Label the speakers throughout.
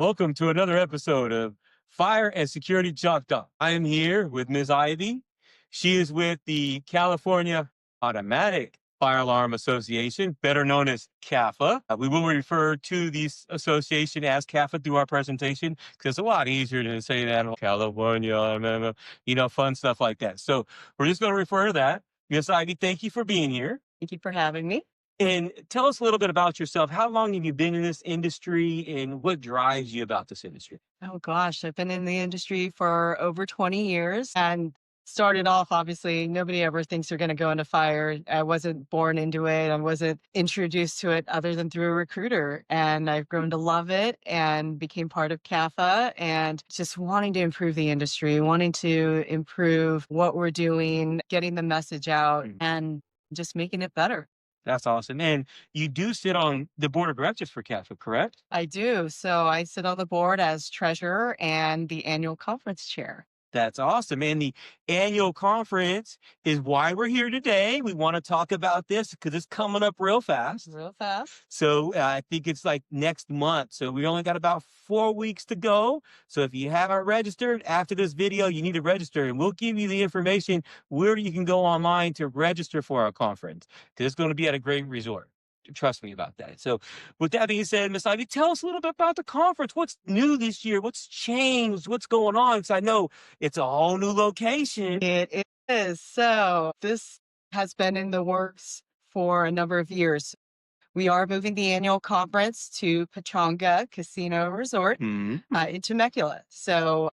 Speaker 1: Welcome to another episode of Fire and Security Chalk Talk. I am here with Ms. Ivy. She is with the California Automatic Fire Alarm Association, better known as CAFAA. We will refer to this association as CAFAA through our presentation because it's a lot easier to say that in California, fun stuff like that. So we're just going to refer to that. Ms. Ivy, thank you for being here.
Speaker 2: Thank you for having me.
Speaker 1: And tell us a little bit about yourself. How long have you been in this industry and what drives you about this industry?
Speaker 2: Oh gosh, I've been in the industry for over 20 years and started off, obviously, nobody ever thinks you're going to go into fire. I wasn't born into it. I wasn't introduced to it other than through a recruiter. And I've grown to love it and became part of CAFA and just wanting to improve the industry, wanting to improve what we're doing, getting the message out and just making it better.
Speaker 1: That's awesome. And you do sit on the board of directors for CAFA, correct?
Speaker 2: I do. So I sit on the board as treasurer and the annual conference chair.
Speaker 1: That's awesome. And the annual conference is why we're here today. We want to talk about this because it's coming up real fast.
Speaker 2: Real fast.
Speaker 1: So I think it's like next month. So we only got about 4 weeks to go. So if you haven't registered after this video, you need to register and we'll give you the information where you can go online to register for our conference because it's going to be at a great resort. Trust me about that. So with that being said, Miss Ivy, tell us a little bit about the conference. What's new this year? What's changed? What's going on? Because I know it's a whole new location.
Speaker 2: It is. So this has been in the works for a number of years. We are moving the annual conference to Pechanga Casino Resort in Temecula. So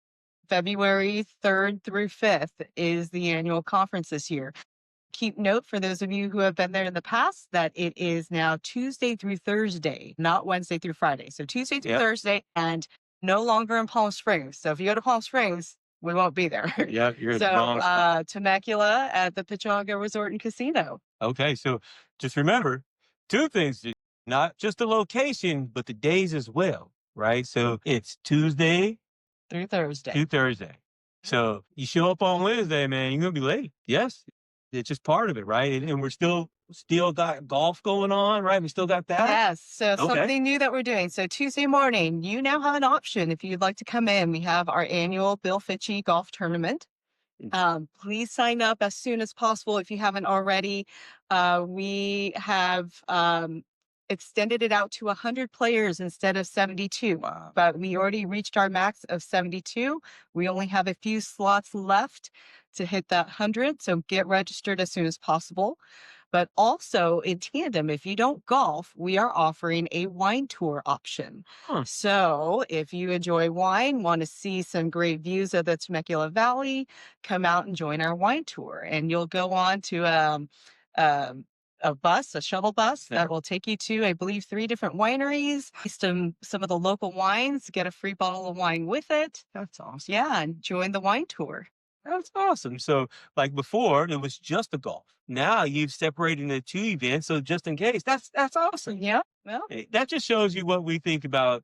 Speaker 2: February 3rd through 5th is the annual conference this year. Keep note for those of you who have been there in the past that it is now Tuesday through Thursday, not Wednesday through Friday. So Tuesday through Thursday and no longer in Palm Springs. So if you go to Palm Springs, we won't be there.
Speaker 1: Yeah, you're
Speaker 2: so Temecula at the Pechanga Resort and Casino.
Speaker 1: Okay, so just remember two things, not just the location, but the days as well, right? So it's Tuesday
Speaker 2: through Thursday.
Speaker 1: So you show up on Wednesday, man, you're going to be late. Yes. It's just part of it, right? And we're still got golf going on, right? We still got that.
Speaker 2: Yes. So something new that we're doing. So Tuesday morning, you now have an option if you'd like to come in. We have our annual Bill Fitchie golf tournament. Please sign up as soon as possible if you haven't already. We have extended it out to 100 players instead of 72.
Speaker 1: Wow.
Speaker 2: But we already reached our max of 72. We only have a few slots left to hit that 100. So get registered as soon as possible. But also in tandem, if you don't golf, we are offering a wine tour option. So if you enjoy wine, want to see some great views of the Temecula Valley, come out and join our wine tour. And you'll go on to a shuttle bus that will take you to, I believe, 3 different wineries, some of the local wines, get a free bottle of wine with it.
Speaker 1: That's awesome.
Speaker 2: Yeah, and join the wine tour.
Speaker 1: That's awesome. So like before, it was just the golf. Now you've separated into 2 events. So just in case, that's awesome.
Speaker 2: Yeah. Well,
Speaker 1: that just shows you what we think about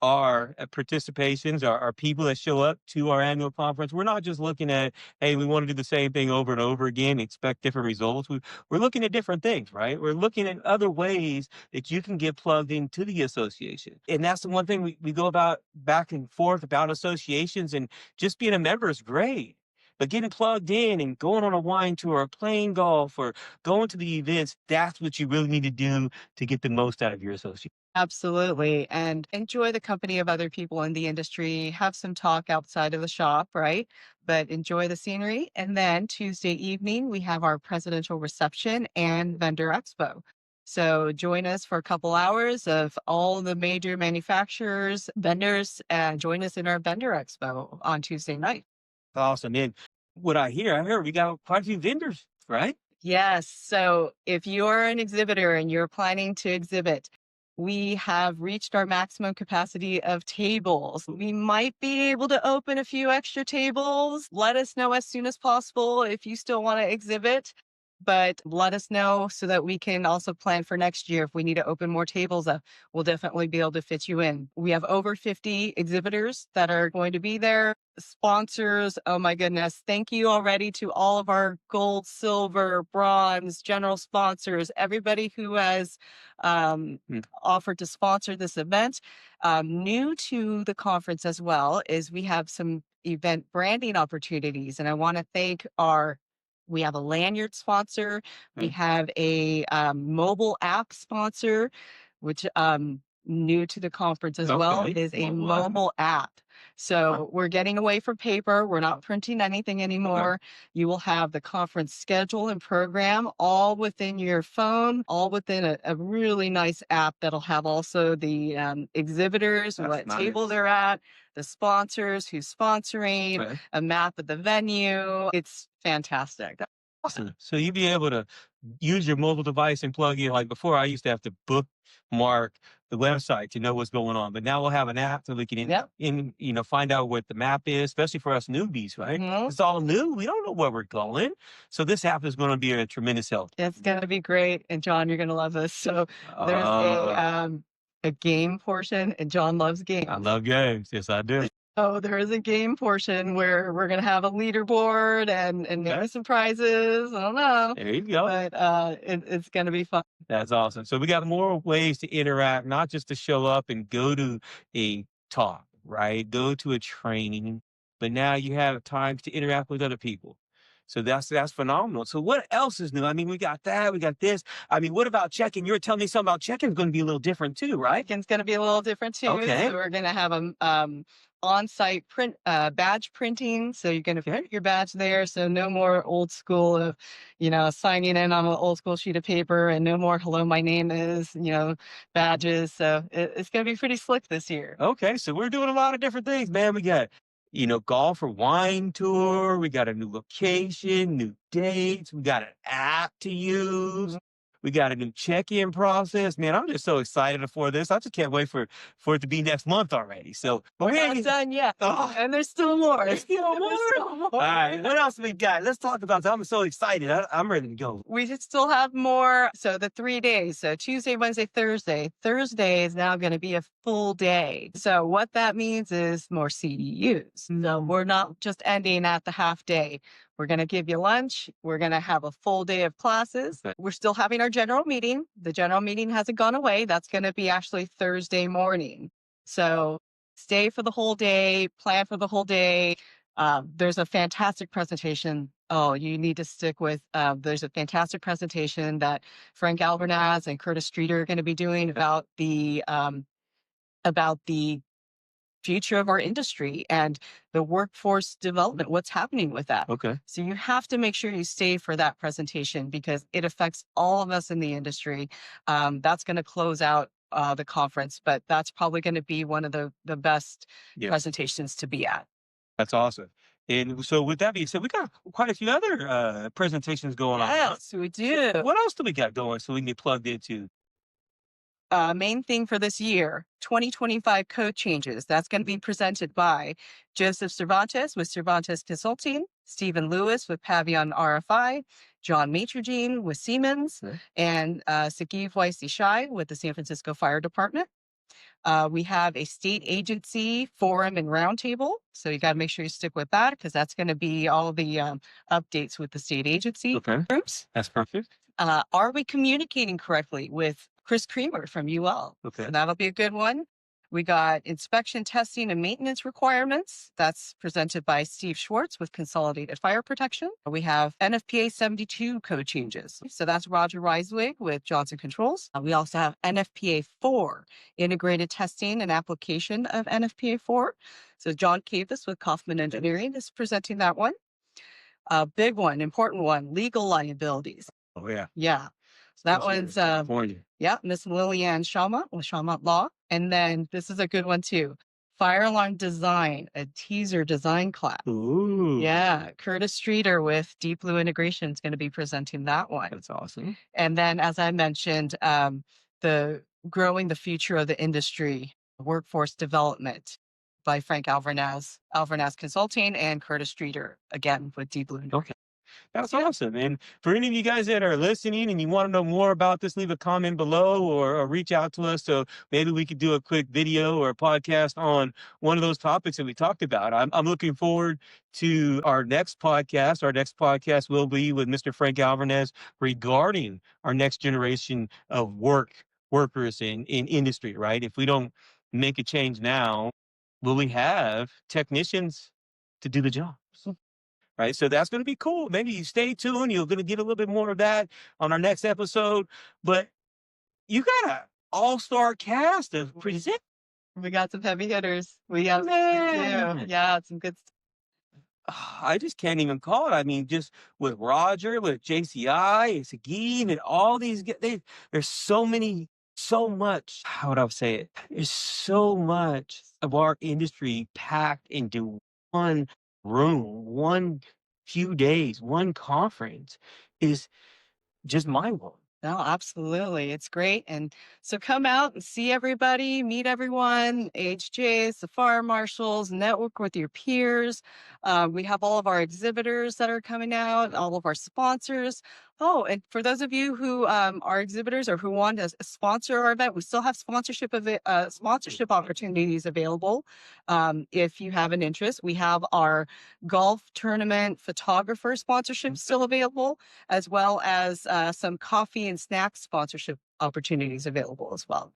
Speaker 1: our participations, our people that show up to our annual conference. We're not just looking at, hey, we want to do the same thing over and over again, expect different results. We're looking at different things, right? We're looking at other ways that you can get plugged into the association. And that's the one thing we go about back and forth about associations, and just being a member is great. But getting plugged in and going on a wine tour or playing golf or going to the events, that's what you really need to do to get the most out of your association.
Speaker 2: absolutely. And enjoy the company of other people in the industry. Have some talk outside of the shop, right? But enjoy the scenery. And then Tuesday evening, we have our presidential reception and vendor expo. So join us for a couple hours of all the major manufacturers, vendors, and join us in our vendor expo on Tuesday night.
Speaker 1: Awesome. And what I hear we got quite a few vendors, right?
Speaker 2: Yes. So if you're an exhibitor and you're planning to exhibit, we have reached our maximum capacity of tables. We might be able to open a few extra tables. Let us know as soon as possible if you still want to exhibit. but let us know so that we can also plan for next year. If we need to open more tables up, we'll definitely be able to fit you in. We have over 50 exhibitors that are going to be there. Sponsors, oh my goodness. Thank you already to all of our gold, silver, bronze, general sponsors, everybody who has offered to sponsor this event. New to the conference as well is we have some event branding opportunities, and I want to thank we have a lanyard sponsor, we have a mobile app sponsor, which new to the conference as well.
Speaker 1: Okay.
Speaker 2: It is a
Speaker 1: Mobile app.
Speaker 2: mobile app. So we're getting away from paper. We're not printing anything anymore. You will have the conference schedule and program all within your phone, all within a really nice app that'll have also the exhibitors,
Speaker 1: That's
Speaker 2: what
Speaker 1: nice.
Speaker 2: table they're at, the sponsors, who's sponsoring,
Speaker 1: Okay.
Speaker 2: a map of the venue. It's fantastic.
Speaker 1: Awesome. So you'd be able to use your mobile device and plug in. Like before, I used to have to bookmark the website to know what's going on, but now we'll have an app so we can
Speaker 2: Yep.
Speaker 1: find out what the map is, especially for us newbies, right?
Speaker 2: Mhm.
Speaker 1: It's all new. We don't know where we're going. So this app is going to be a tremendous help.
Speaker 2: It's gonna be great, and John, you're gonna love this. So there's a game portion, and John loves
Speaker 1: I
Speaker 2: games.
Speaker 1: love games. Yes, I do.
Speaker 2: Oh, there is a game portion where we're gonna have a leaderboard and maybe some prizes. I don't know,
Speaker 1: There you go.
Speaker 2: but it's gonna be fun.
Speaker 1: That's awesome. So we got more ways to interact, not just to show up and go to a talk, right? Go to a training, but now you have times to interact with other people. So that's phenomenal. So what else is new? I mean, we got that, we got this. I mean, what about checking? You were telling me something about checking is going to be a little different too, right?
Speaker 2: It's gonna be a little different too.
Speaker 1: Okay.
Speaker 2: So we're gonna have a on-site print badge printing. So you're gonna print your badge there. So no more old school of, signing in on an old school sheet of paper, and no more hello, my name is, badges. So it's gonna be pretty slick this year.
Speaker 1: Okay, so we're doing a lot of different things, man. We got, golf or wine tour. We got a new location, new dates. We got an app to use. We got a new check-in process. Man, I'm just so excited for this. I just can't wait for it to be next month already. So
Speaker 2: We're not done yet.
Speaker 1: Oh,
Speaker 2: And there's still more.
Speaker 1: there's still more. All right, what else we got? Let's talk about that. I'm so excited. I'm ready to go.
Speaker 2: We should still have more. So the 3 days, so Tuesday, Wednesday, Thursday. Thursday is now going to be a full day. So what that means is more CEUs. So we're not just ending at the half day. We're going to give you lunch. We're going to have a full day of classes.
Speaker 1: Okay.
Speaker 2: We're still having our general meeting. The general meeting hasn't gone away. That's going to be actually Thursday morning. So stay for the whole day, plan for the whole day. There's a fantastic presentation. Oh, you need to stick with, there's a fantastic presentation that Frank Alvernaz and Curtis Streeter are going to be doing about the future of our industry and the workforce development, what's happening with that.
Speaker 1: Okay.
Speaker 2: So you have to make sure you stay for that presentation because it affects all of us in the industry. That's going to close out the conference, but that's probably going to be one of the best presentations to be at.
Speaker 1: That's awesome. And so with that being said, we got quite a few other presentations going on.
Speaker 2: Yes, we do.
Speaker 1: What else do we got going so we can get plugged into?
Speaker 2: Main thing for this year, 2025 code changes. That's going to be presented by Joseph Cervantes with Cervantes Consulting, Stephen Lewis with Pavillon RFI, John Matrogene with Siemens, and Sagiv Weiss-Ishai with the San Francisco Fire Department. We have a state agency forum and roundtable. So you got to make sure you stick with that because that's going to be all the updates with the state agency groups.
Speaker 1: That's perfect.
Speaker 2: Are we communicating correctly with Chris Creamer from UL?
Speaker 1: Okay.
Speaker 2: So that'll be a good one. We got inspection, testing, and maintenance requirements. That's presented by Steve Schwartz with Consolidated Fire Protection. We have NFPA 72 code changes. So that's Roger Reiswig with Johnson Controls. We also have NFPA 4, integrated testing and application of NFPA 4. So John Cavis with Kaufman Engineering is presenting that one. A big one, important one, legal liabilities.
Speaker 1: Oh, yeah.
Speaker 2: Yeah. So that one's,
Speaker 1: California.
Speaker 2: Miss Lillian Shalma with Shalma Law. And then this is a good one too. Fire alarm design, a teaser design class.
Speaker 1: Ooh.
Speaker 2: Yeah. Curtis Streeter with Deep Blue Integration is going to be presenting that one.
Speaker 1: That's awesome.
Speaker 2: And then, as I mentioned, the growing the future of the industry, workforce development by Frank Alvernaz Consulting and Curtis Streeter, again with Deep Blue Integration.
Speaker 1: Okay. That's awesome. And for any of you guys that are listening and you want to know more about this, leave a comment below or reach out to us so maybe we could do a quick video or a podcast on one of those topics that we talked about. I'm looking forward to our next podcast. Our next podcast will be with Mr. Frank Alvarez regarding our next generation of workers in industry, right? If we don't make a change now, will we have technicians to do the jobs? Right. So that's going to be cool. Maybe you stay tuned. You're going to get a little bit more of that on our next episode. But you got an all-star cast of present.
Speaker 2: We got some heavy hitters. We have
Speaker 1: Man.
Speaker 2: yeah, some good stuff.
Speaker 1: I just can't even call it. I mean, just with Roger, with JCI, and Sagib, and all these, there's so many, so much. How would I say it? There's so much of our industry packed into one room, one few days, one conference is just mind blowing.
Speaker 2: No, absolutely. It's great. And so come out and see everybody, meet everyone, HJs, the fire marshals, network with your peers. We have all of our exhibitors that are coming out, all of our sponsors. Oh, and for those of you who are exhibitors or who want to sponsor our event, we still have sponsorship opportunities available. If you have an interest, we have our golf tournament photographer sponsorship still available, as well as some coffee and snack sponsorship opportunities available as well.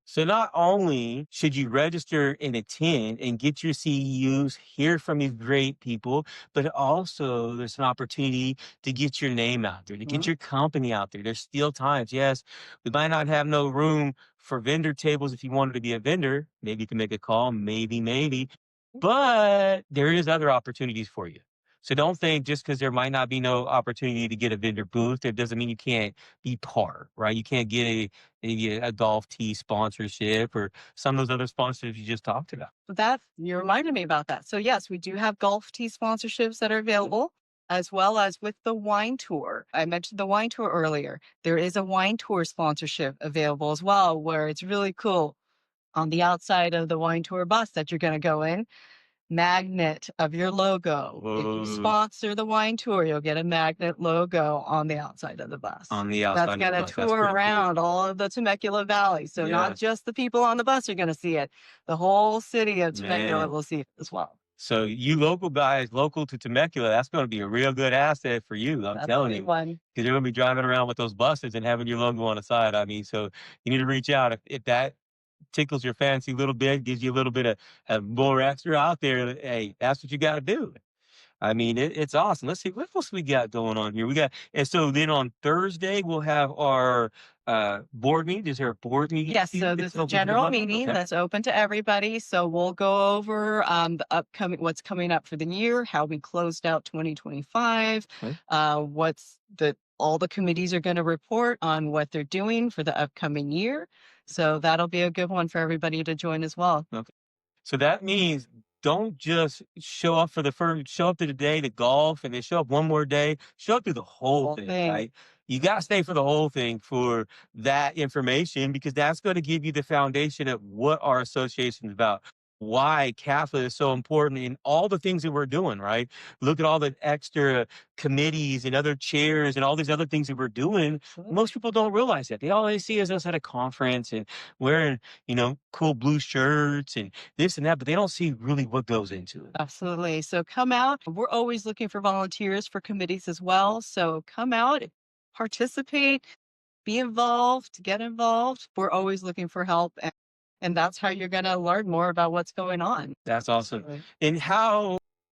Speaker 1: So not only should you register and attend and get your CEUs, hear from these great people, but also there's an opportunity to get your name out there, to get your company out there. There's still times. Yes, we might not have no room for vendor tables if you wanted to be a vendor. Maybe you can make a call, maybe. But there is other opportunities for you. So don't think just because there might not be no opportunity to get a vendor booth, it doesn't mean you can't be part, right? You can't get maybe a golf tee sponsorship or some of those other sponsorships you just talked about.
Speaker 2: That you reminded me about that. So yes, we do have golf tee sponsorships that are available, as well as with the wine tour. I mentioned the wine tour earlier. There is a wine tour sponsorship available as well, where it's really cool. On the outside of the wine tour bus that you're going to go in, magnet of your logo. If you sponsor the wine tour, you'll get a magnet logo on the outside of the bus.
Speaker 1: On the outside
Speaker 2: That's
Speaker 1: of the
Speaker 2: going to
Speaker 1: bus. That's
Speaker 2: tour
Speaker 1: pretty cool.
Speaker 2: around all of the Temecula Valley. So not
Speaker 1: Yes.
Speaker 2: just the people on the bus are going to see it. The whole city of Temecula
Speaker 1: Man.
Speaker 2: will see it as well.
Speaker 1: So you local guys, local to Temecula, that's going to be a real good asset for you. I'm
Speaker 2: That's
Speaker 1: telling
Speaker 2: a
Speaker 1: you.
Speaker 2: big one.
Speaker 1: Because you're going to be driving around with those buses and having your logo on the side. I mean, so you need to reach out if that tickles your fancy a little bit, gives you a little bit of more extra out there. Hey, that's what you got to do. I mean, it's awesome. Let's see what else we got going on here. And so then on Thursday we'll have our board meeting. Is there a board meeting?
Speaker 2: Yes, so
Speaker 1: It's
Speaker 2: this is a
Speaker 1: open to the
Speaker 2: general
Speaker 1: public?
Speaker 2: meeting
Speaker 1: Okay.
Speaker 2: that's open to everybody. So we'll go over what's coming up for the year, how we closed out 2025,
Speaker 1: Okay.
Speaker 2: all the committees are going to report on what they're doing for the upcoming year. So that'll be a good one for everybody to join as well.
Speaker 1: Okay. So that means don't just show up show up to the day to golf and then show up one more day. Show up to the whole thing, right? You got to stay for the whole thing for that information because that's going to give you the foundation of what our association is about. Why CAFAA is so important in all the things that we're doing, right? Look at all the extra committees and other chairs and all these other things that we're doing. Most people don't realize that. They always see us at a conference and wearing, cool blue shirts and this and that, but they don't see really what goes into it.
Speaker 2: Absolutely. So come out. We're always looking for volunteers for committees as well. So come out, participate, be involved, get involved. We're always looking for help. And that's how you're going to learn more about what's going on.
Speaker 1: That's awesome. And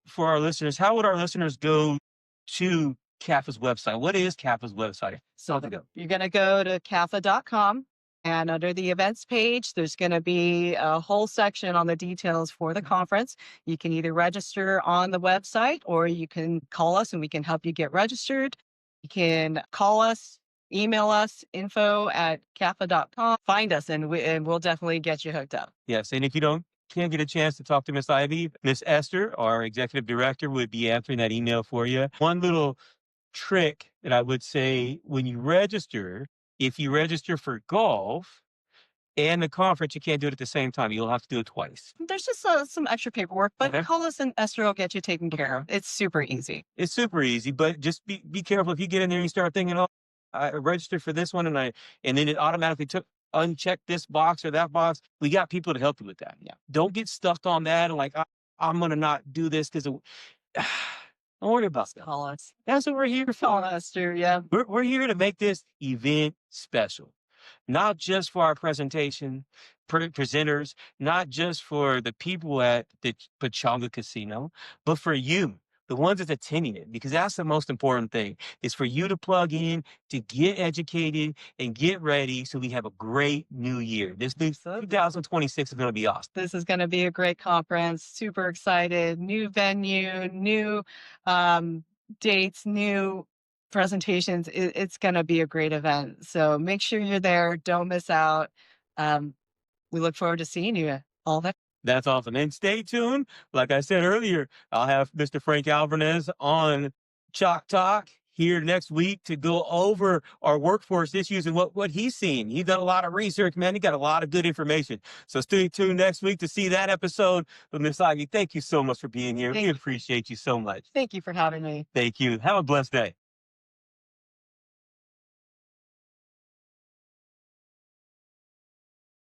Speaker 1: for our listeners, how would our listeners go to CAFAA's website? What is CAFAA's website?
Speaker 2: So you're going to go to CAFAA.com. And under the events page, there's going to be a whole section on the details for the conference. You can either register on the website or you can call us and we can help you get registered. You can call us, email us, info@CAFAA.com. Find us and we'll definitely get you hooked up.
Speaker 1: Yes. And if you can't get a chance to talk to Miss Ivy, Miss Esther, our executive director, would be answering that email for you. One little trick that I would say when you register, if you register for golf, and the conference, you can't do it at the same time. You'll have to do it twice.
Speaker 2: There's just some extra paperwork, but
Speaker 1: Okay.
Speaker 2: call us and Esther will get you taken care of. It's super easy.
Speaker 1: It's super easy, but just be careful if you get in there and you start thinking, oh, I registered for this one and then it automatically took uncheck this box or that box. We got people to help you with that.
Speaker 2: Yeah.
Speaker 1: Don't get stuck on that and like I'm gonna not do this because don't worry about that.
Speaker 2: Call us.
Speaker 1: That's what we're here
Speaker 2: Call
Speaker 1: for.
Speaker 2: Esther. Yeah.
Speaker 1: We're here to make this event special, not just for our presentation presenters, not just for the people at the Pachanga Casino, but for you, the ones that's attending it, because that's the most important thing is for you to plug in, to get educated and get ready so we have a great new year. This new 2026 is going to be awesome.
Speaker 2: This is going to be a great conference. Super excited. New venue, new dates, new presentations. It's going to be a great event. So make sure you're there. Don't miss out. We look forward to seeing you all that.
Speaker 1: That's awesome. And stay tuned. Like I said earlier, I'll have Mr. Frank Alvarez on Chalk Talk here next week to go over our workforce issues and what he's seen. He's done a lot of research, man. He got a lot of good information. So stay tuned next week to see that episode. But Miss Ivy, thank you so much for being here. We appreciate you so much.
Speaker 2: Thank you for having me.
Speaker 1: Thank you. Have a blessed day.